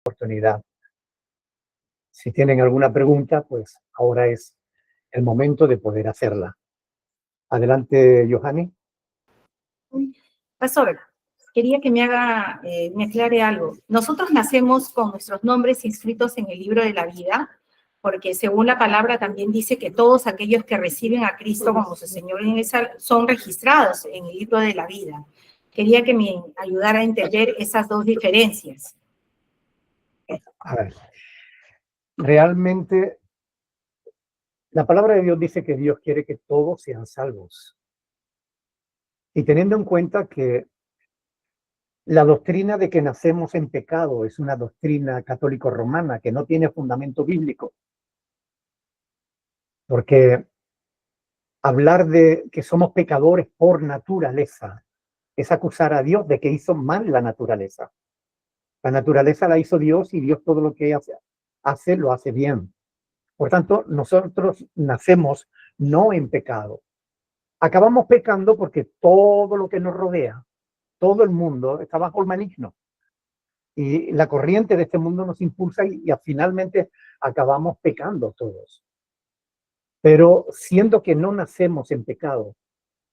oportunidad. Si tienen alguna pregunta, pues ahora es el momento de poder hacerla. Adelante, Johanny. Pastor, quería que me aclare algo. Nosotros nacemos con nuestros nombres inscritos en el libro de la vida, porque según la palabra también dice que todos aquellos que reciben a Cristo como su Señor son registrados en el libro de la vida. Quería que me ayudara a entender esas dos diferencias. A ver, realmente la palabra de Dios dice que Dios quiere que todos sean salvos. Y teniendo en cuenta que la doctrina de que nacemos en pecado es una doctrina católico-romana que no tiene fundamento bíblico, porque hablar de que somos pecadores por naturaleza es acusar a Dios de que hizo mal la naturaleza. La naturaleza la hizo Dios y Dios todo lo que hace lo hace bien. Por tanto, nosotros nacemos no en pecado. Acabamos pecando porque todo lo que nos rodea, todo el mundo está bajo el maligno. Y la corriente de este mundo nos impulsa y finalmente acabamos pecando todos. Pero siendo que no nacemos en pecado,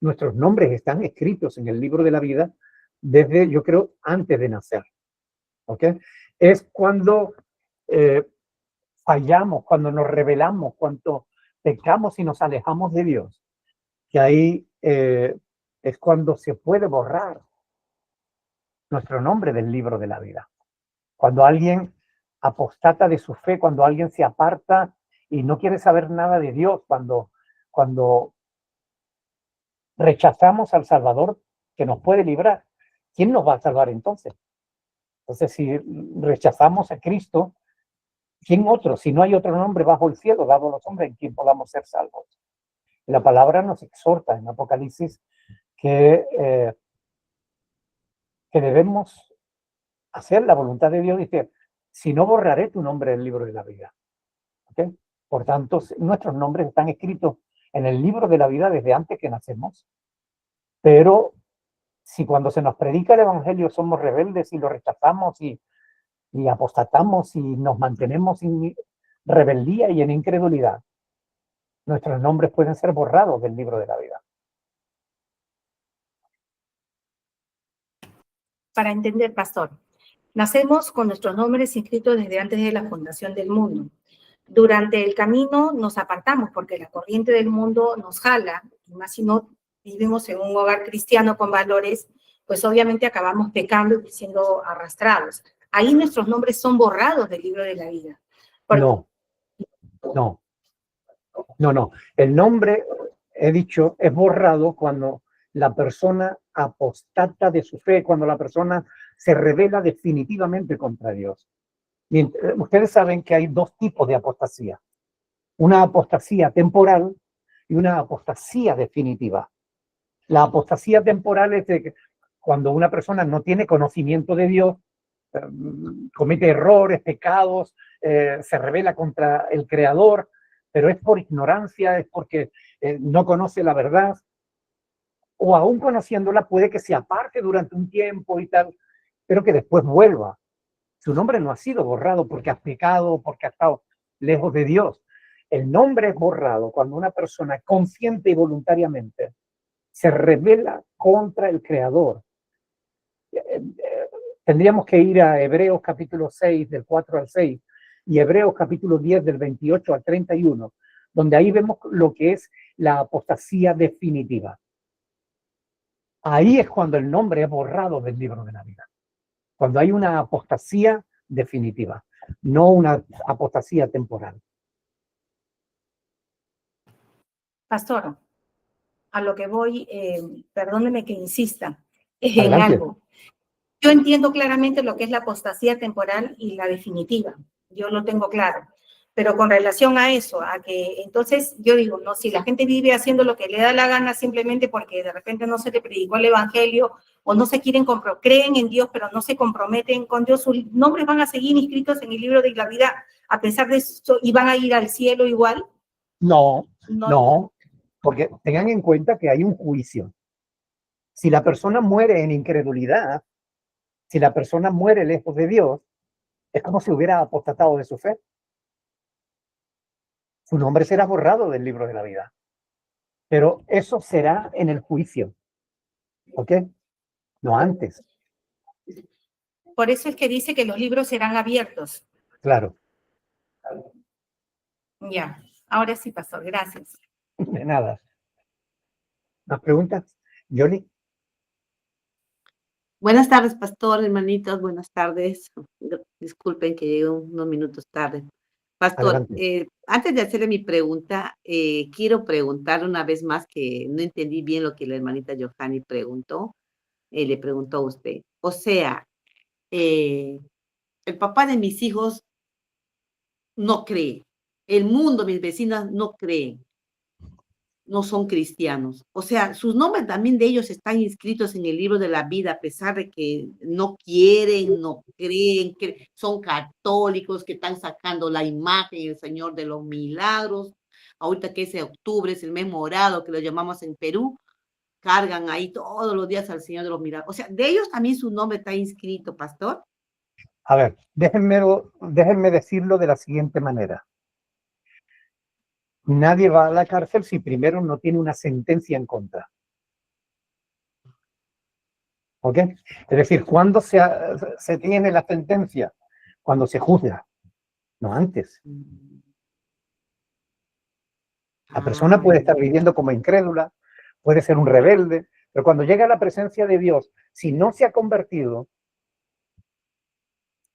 nuestros nombres están escritos en el libro de la vida desde, yo creo, antes de nacer. ¿Ok? Es cuando fallamos, cuando nos rebelamos, cuando pecamos y nos alejamos de Dios, que ahí es cuando se puede borrar nuestro nombre del libro de la vida. Cuando alguien apostata de su fe, cuando alguien se aparta y no quiere saber nada de Dios, cuando rechazamos al Salvador que nos puede librar, ¿quién nos va a salvar entonces? Entonces, si rechazamos a Cristo, ¿quién otro? Si no hay otro nombre bajo el cielo dado a los hombres en quien podamos ser salvos. La palabra nos exhorta en Apocalipsis que debemos hacer la voluntad de Dios. Dice, si no borraré tu nombre del libro de la vida. ¿Okay? Por tanto, nuestros nombres están escritos en el libro de la vida desde antes que nacemos. Pero si cuando se nos predica el evangelio somos rebeldes y lo rechazamos y apostatamos y nos mantenemos en rebeldía y en incredulidad, nuestros nombres pueden ser borrados del libro de la vida. Para entender, pastor, nacemos con nuestros nombres inscritos desde antes de la fundación del mundo. Durante el camino nos apartamos porque la corriente del mundo nos jala, y más si no vivimos en un hogar cristiano con valores, pues obviamente acabamos pecando y siendo arrastrados. Ahí nuestros nombres son borrados del libro de la vida. No. El nombre, he dicho, es borrado cuando la persona apostata de su fe, cuando la persona se revela definitivamente contra Dios. Y ustedes saben que hay dos tipos de apostasía. Una apostasía temporal y una apostasía definitiva. La apostasía temporal es de que cuando una persona no tiene conocimiento de Dios, comete errores, pecados, se revela contra el Creador, pero es por ignorancia, es porque no conoce la verdad, o aún conociéndola puede que se aparte durante un tiempo y tal, pero que después vuelva. Su nombre no ha sido borrado porque ha pecado, porque ha estado lejos de Dios. El nombre es borrado cuando una persona consciente y voluntariamente se revela contra el Creador. Tendríamos que ir a Hebreos capítulo 6, del 4 al 6, y Hebreos capítulo 10, del 28 al 31, donde ahí vemos lo que es la apostasía definitiva. Ahí es cuando el nombre es borrado del libro de la vida. Cuando hay una apostasía definitiva, no una apostasía temporal. Pastor, a lo que voy, perdóneme que insista en Adelante. algo. Yo entiendo claramente lo que es la apostasía temporal y la definitiva. Yo lo tengo claro. Pero con relación a eso, a que entonces yo digo, no, si la gente vive haciendo lo que le da la gana simplemente porque de repente no se le predicó el evangelio o no se quieren creen en Dios, pero no se comprometen con Dios, sus nombres van a seguir inscritos en el libro de la vida a pesar de eso y van a ir al cielo igual. No, porque tengan en cuenta que hay un juicio. Si la persona muere en incredulidad, si la persona muere lejos de Dios, Es como si hubiera apostatado de su fe. Su nombre será borrado del libro de la vida. Pero eso será en el juicio. ¿Ok? No antes. Por eso es que dice que los libros serán abiertos. Claro. Ya, ahora sí, pastor, gracias. De nada. ¿Más preguntas? Johnny. Buenas tardes, pastor, hermanitos, buenas tardes. Disculpen que llegué unos minutos tarde. Pastor, Adelante. antes de hacerle mi pregunta, quiero preguntarle una vez más que no entendí bien lo que la hermanita Johanny preguntó, le preguntó a usted. O sea, el papá de mis hijos no cree, el mundo, mis vecinas no creen, no son cristianos. O sea, sus nombres también de ellos están inscritos en el libro de la vida, a pesar de que no quieren, no creen, que son católicos, que están sacando la imagen del Señor de los Milagros. Ahorita que es octubre, es el mes morado, que lo llamamos en Perú, cargan ahí todos los días al Señor de los Milagros. O sea, de ellos también su nombre está inscrito, pastor. A ver, déjenme decirlo de la siguiente manera. Nadie va a la cárcel si primero no tiene una sentencia en contra. ¿Ok? Es decir, ¿cuándo se tiene la sentencia? Cuando se juzga, no antes. La persona puede estar viviendo como incrédula, puede ser un rebelde, pero cuando llega a la presencia de Dios, si no se ha convertido,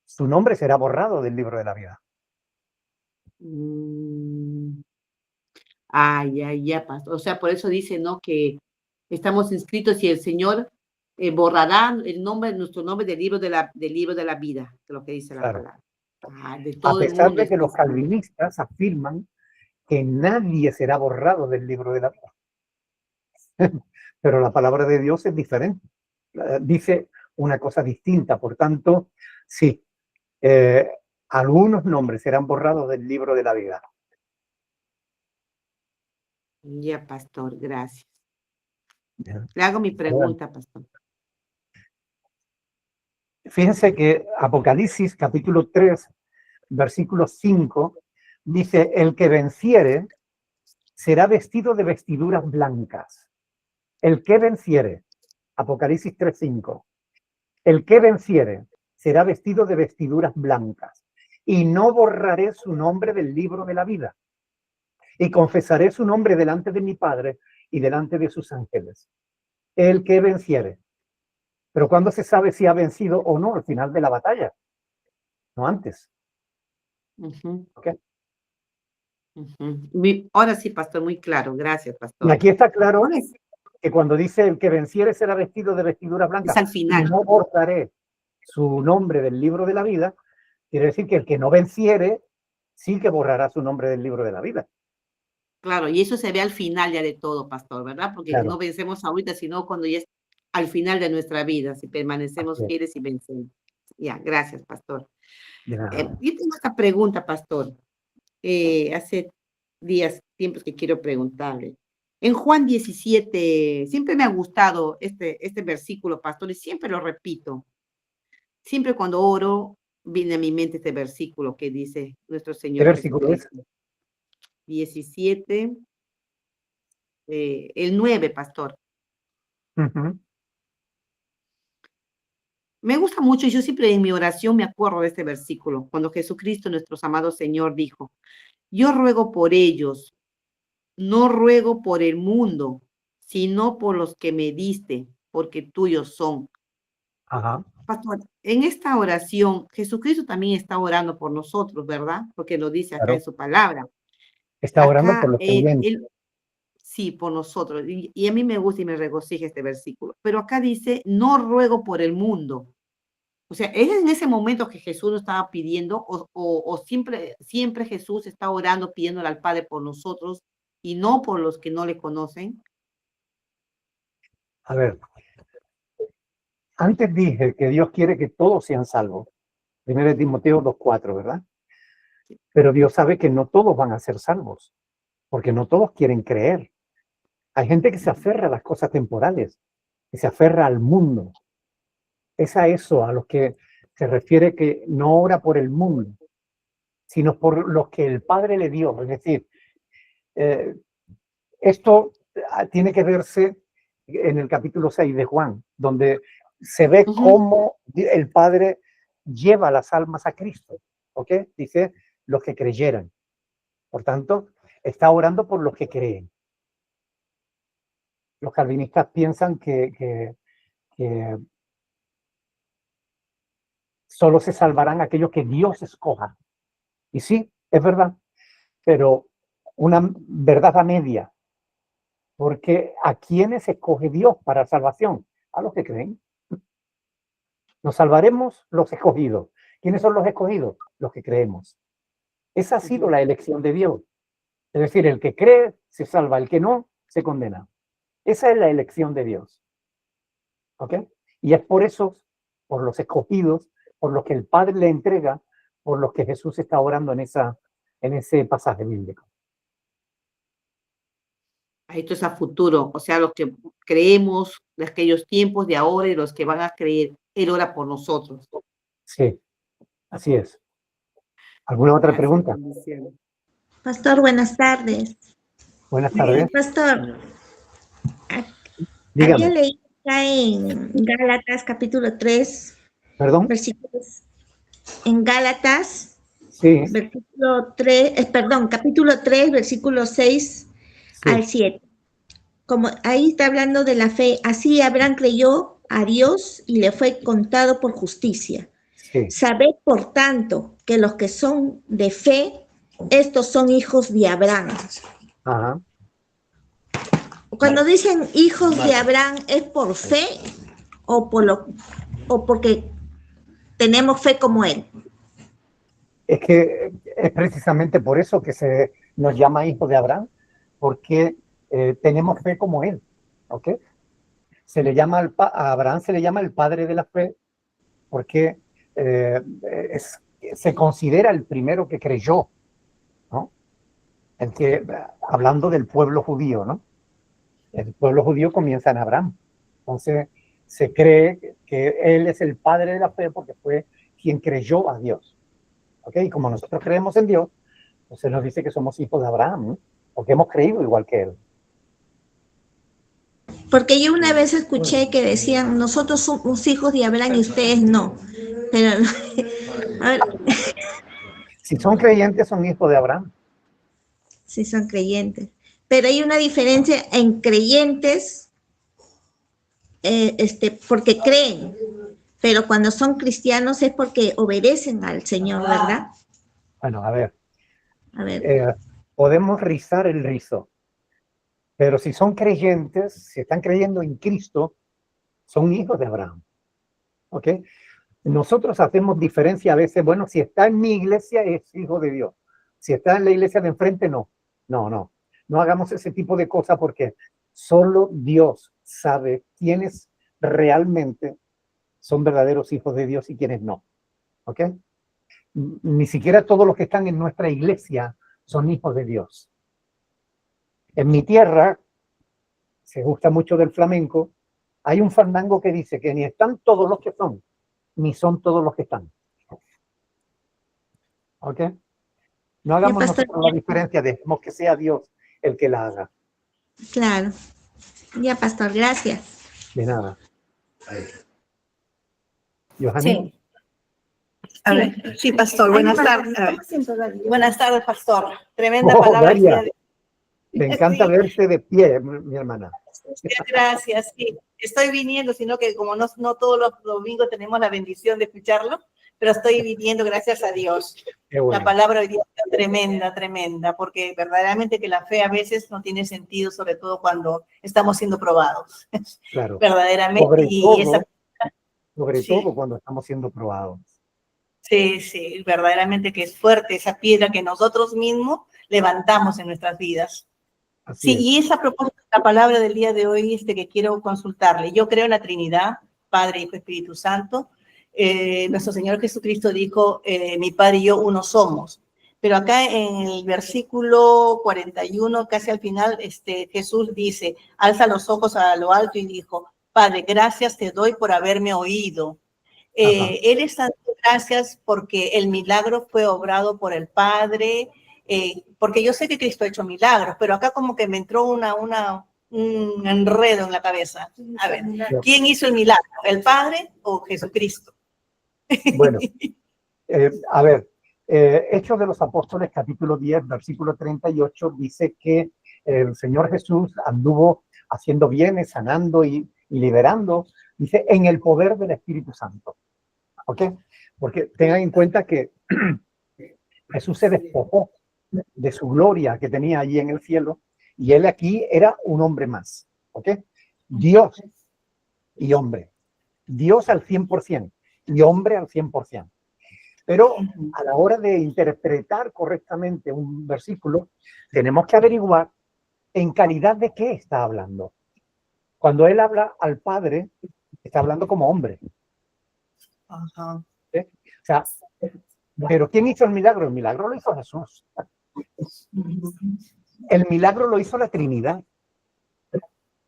su nombre será borrado del libro de la vida. Ya, pastor. O sea, por eso dice, ¿no? Que estamos inscritos y el Señor borrará el nombre, nuestro nombre del libro de la vida, que es lo que dice la Claro. palabra. De A todo el pesar mundo de que está los calvinistas afirman que nadie será borrado del libro de la vida. Pero la palabra de Dios es diferente. Dice una cosa distinta. Por tanto, sí, algunos nombres serán borrados del libro de la vida. Ya, pastor, gracias. Bien. Le hago mi pregunta, pastor. Fíjense que Apocalipsis capítulo 3, versículo 5, dice, el que venciere será vestido de vestiduras blancas. El que venciere, Apocalipsis 3, 5, el que venciere será vestido de vestiduras blancas, y no borraré su nombre del libro de la vida, y confesaré su nombre delante de mi Padre y delante de sus ángeles. El que venciere. Pero ¿cuándo se sabe si ha vencido o no? Al final de la batalla, no antes. ¿Okay? Ahora sí, pastor, muy claro. Gracias, pastor. Y aquí está claro que cuando dice el que venciere será vestido de vestiduras blancas, es al final. y no borraré su nombre del libro de la vida, quiere decir que el que no venciere sí que borrará su nombre del libro de la vida. Claro, y eso se ve al final ya de todo, pastor, ¿verdad? Porque Claro. no vencemos ahorita, sino cuando ya es al final de nuestra vida, si permanecemos fieles y vencemos. Ya, gracias, pastor. Yo tengo esta pregunta, pastor. Hace tiempos que quiero preguntarle. En Juan 17, siempre me ha gustado este versículo, pastor, y siempre lo repito. Siempre cuando oro, viene a mi mente este versículo que dice nuestro Señor ¿Qué versículo es? 17, el 9, pastor. Me gusta mucho y yo siempre en mi oración me acuerdo de este versículo, cuando Jesucristo, nuestro amado Señor, dijo, yo ruego por ellos, no ruego por el mundo, sino por los que me diste, porque tuyos son. Ajá. Pastor, en esta oración, Jesucristo también está orando por nosotros, ¿verdad? Porque lo dice acá en su palabra. Está orando por los creyentes. Sí, por nosotros. Y a mí me gusta y me regocija este versículo. Pero acá dice, no ruego por el mundo. O sea, ¿es en ese momento que Jesús nos estaba pidiendo o siempre Jesús está orando, pidiéndole al Padre por nosotros y no por los que no le conocen? A ver, antes dije que Dios quiere que todos sean salvos. 1 Timoteo 2:4, ¿verdad? Pero Dios sabe que no todos van a ser salvos, porque no todos quieren creer. Hay gente que se aferra a las cosas temporales, que se aferra al mundo. Es a eso a los que se refiere que no ora por el mundo, sino por los que el Padre le dio. Es decir, esto tiene que verse en el capítulo 6 de Juan, donde se ve cómo el Padre lleva las almas a Cristo. ¿Ok? Dice, los que creyeran. Por tanto, está orando por los que creen. Los calvinistas piensan que solo se salvarán aquellos que Dios escoja. Y sí, es verdad, pero una verdad a media. Porque ¿a quiénes escoge Dios para salvación? A los que creen. Nos salvaremos los escogidos. ¿Quiénes son los escogidos? Los que creemos. Esa ha sido la elección de Dios. Es decir, el que cree se salva, el que no se condena. Esa es la elección de Dios. ¿Ok? Y es por eso, por los escogidos, por los que el Padre le entrega, por los que Jesús está orando en ese pasaje bíblico. Esto es a futuro, o sea, los que creemos de aquellos tiempos de ahora y los que van a creer, Él ora por nosotros. Sí, así es. ¿Alguna otra pregunta? Pastor, buenas tardes. Buenas tardes. Pastor, Dígame. había leído acá en Gálatas capítulo 3, ¿Perdón? versículos, en Gálatas, Sí. capítulo 3, versículo 6 Sí. al 7. Como ahí está hablando de la fe, así Abraham creyó a Dios y le fue contado por justicia. Sí. Sabed, por tanto, que los que son de fe, estos son hijos de Abraham. Ajá. Cuando dicen hijos de Abraham, ¿es por fe o porque tenemos fe como él? Es que es precisamente por eso que se nos llama hijos de Abraham, porque tenemos fe como él. ¿Ok? Se le llama a Abraham se le llama el padre de la fe, porque se considera el primero que creyó, ¿no? El que, hablando del pueblo judío, ¿no? El pueblo judío comienza en Abraham. Entonces, se cree que él es el padre de la fe porque fue quien creyó a Dios. ¿Ok? Y como nosotros creemos en Dios, entonces nos dice que somos hijos de Abraham, ¿no? Porque hemos creído igual que él. Porque yo una vez escuché que decían, nosotros somos hijos de Abraham y ustedes no. Pero, a ver, Si son creyentes, son hijos de Abraham. sí son creyentes. Pero hay una diferencia en creyentes, porque creen. Pero cuando son cristianos es porque obedecen al Señor, ¿verdad? Bueno, a ver. A ver. Podemos rizar el rizo. Pero si son creyentes, si están creyendo en Cristo, son hijos de Abraham. ¿Ok? Nosotros hacemos diferencia a veces, bueno, si está en mi iglesia es hijo de Dios. Si está en la iglesia de enfrente, no. No hagamos ese tipo de cosas porque solo Dios sabe quiénes realmente son verdaderos hijos de Dios y quiénes no. ¿Ok? Ni siquiera todos los que están en nuestra iglesia son hijos de Dios. En mi tierra, se gusta mucho del flamenco, hay un fandango que dice que ni están todos los que son, ni son todos los que están. ¿Ok? No hagamos nosotros la diferencia, dejemos que sea Dios el que la haga. Claro. Ya, pastor, gracias. De nada. ¿Johanny? Sí. A ver, sí, pastor, buenas tardes. Buenas tardes, pastor. Tremenda palabra. Daria, me encanta verte de pie, mi hermana. Gracias, sí. Estoy viniendo, sino que como no todos los domingos tenemos la bendición de escucharlo, pero estoy viniendo, gracias a Dios. Bueno. La palabra hoy día es tremenda, porque verdaderamente que la fe a veces no tiene sentido, sobre todo cuando estamos siendo probados. Claro. Verdaderamente. Sobre todo cuando estamos siendo probados. Sí, verdaderamente que es fuerte esa piedra que nosotros mismos levantamos en nuestras vidas. Así es. Y esa propósito, la palabra del día de hoy que quiero consultarle. Yo creo en la Trinidad, Padre, Hijo, Espíritu Santo. Nuestro Señor Jesucristo dijo, mi Padre y yo uno somos. Pero acá en el versículo 41, casi al final, Jesús dice, alza los ojos a lo alto y dijo, Padre, gracias te doy por haberme oído. Él está dando gracias porque el milagro fue obrado por el Padre, porque yo sé que Cristo ha hecho milagros, pero acá como que me entró un enredo en la cabeza. A ver, ¿quién hizo el milagro? ¿El Padre o Jesucristo? Bueno, a ver, Hechos de los Apóstoles, capítulo 10, versículo 38, dice que el Señor Jesús anduvo haciendo bienes, sanando y liberando, dice, en el poder del Espíritu Santo. ¿Ok? Porque tengan en cuenta que Jesús se despojó de su gloria que tenía allí en el cielo, y él aquí era un hombre más. ¿Ok? Dios y hombre. Dios al 100% y hombre al 100%. Pero a la hora de interpretar correctamente un versículo, tenemos que averiguar en calidad de qué está hablando. Cuando él habla al Padre, está hablando como hombre. Ajá. ¿Sí? O sea, pero ¿quién hizo el milagro? El milagro lo hizo Jesús. El milagro lo hizo la Trinidad.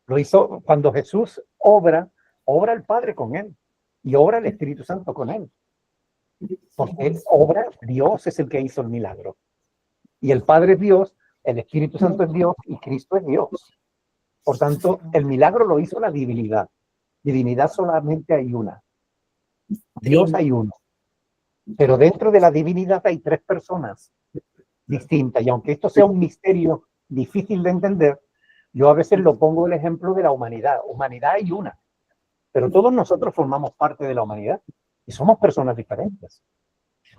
Lo hizo cuando Jesús obra el Padre con él y obra el Espíritu Santo con él. Porque él obra, Dios es el que hizo el milagro. Y el Padre es Dios, el Espíritu Santo es Dios y Cristo es Dios. Por tanto, el milagro lo hizo la divinidad. Divinidad solamente hay una. Dios hay uno. Pero dentro de la divinidad hay tres personas distintas. Y aunque esto sea un misterio difícil de entender, yo a veces lo pongo el ejemplo de la humanidad. Humanidad hay una. Pero todos nosotros formamos parte de la humanidad y somos personas diferentes.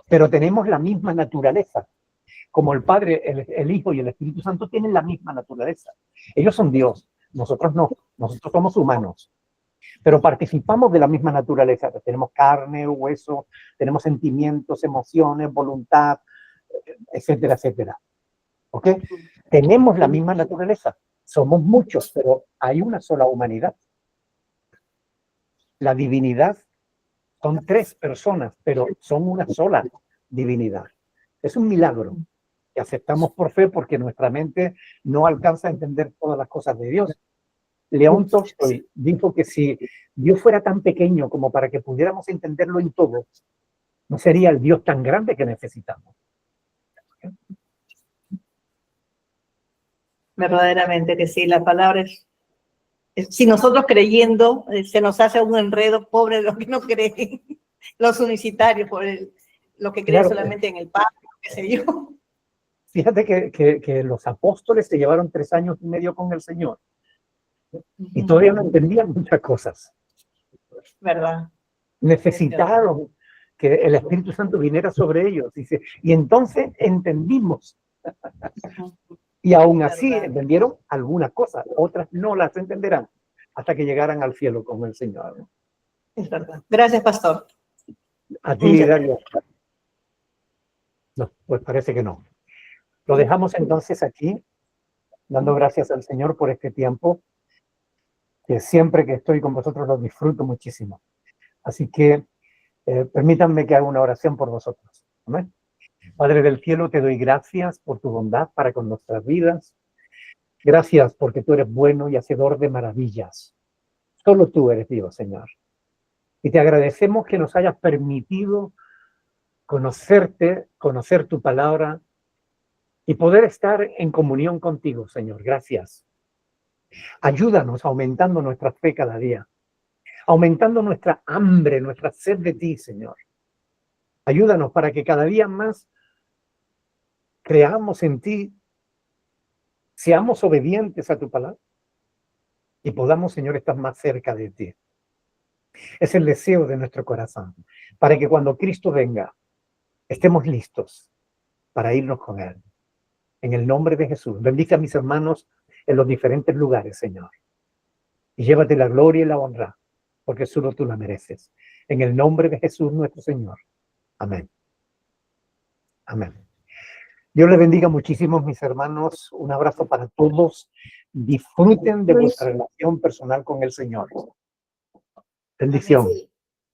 Pero tenemos la misma naturaleza. Como el Padre, el Hijo y el Espíritu Santo tienen la misma naturaleza. Ellos son Dios, nosotros no. Nosotros somos humanos. Pero participamos de la misma naturaleza. Tenemos carne, hueso, tenemos sentimientos, emociones, voluntad, etcétera, etcétera. ¿Ok? Tenemos la misma naturaleza. Somos muchos, pero hay una sola humanidad. La divinidad son tres personas, pero son una sola divinidad. Es un milagro que aceptamos por fe porque nuestra mente no alcanza a entender todas las cosas de Dios. León Tolstoy dijo que si Dios fuera tan pequeño como para que pudiéramos entenderlo en todo, no sería el Dios tan grande que necesitamos. Verdaderamente que sí, la palabra es si nosotros creyendo, se nos hace un enredo, pobre de los que no creen, los unicitarios, por lo que creen Claro. solamente en el Padre, qué sé yo. Fíjate que los apóstoles se llevaron 3 años y medio con el Señor y todavía no entendían muchas cosas. ¿Verdad? Necesitaron que el Espíritu Santo viniera sobre ellos. Dice, y entonces entendimos. Y aún así entendieron algunas cosas, otras no las entenderán hasta que llegaran al cielo con el Señor, ¿no? Es verdad. Gracias, pastor. A ti, Darío. No, pues parece que no. Lo dejamos entonces aquí, dando gracias al Señor por este tiempo, que siempre que estoy con vosotros lo disfruto muchísimo. Así que permítanme que haga una oración por vosotros. ¿Amén? Padre del cielo, te doy gracias por tu bondad para con nuestras vidas. Gracias porque tú eres bueno y hacedor de maravillas. Solo tú eres Dios, Señor. Y te agradecemos que nos hayas permitido conocerte, conocer tu palabra y poder estar en comunión contigo, Señor. Gracias. Ayúdanos aumentando nuestra fe cada día, aumentando nuestra hambre, nuestra sed de ti, Señor. Ayúdanos para que cada día más creamos en ti, seamos obedientes a tu palabra y podamos, Señor, estar más cerca de ti. Es el deseo de nuestro corazón, para que cuando Cristo venga, estemos listos para irnos con Él. En el nombre de Jesús, bendice a mis hermanos en los diferentes lugares, Señor. Y llévate la gloria y la honra, porque solo tú la mereces. En el nombre de Jesús, nuestro Señor. Amén. Amén. Dios les bendiga muchísimo, mis hermanos. Un abrazo para todos. Disfruten de vuestra relación personal con el Señor. Bendición.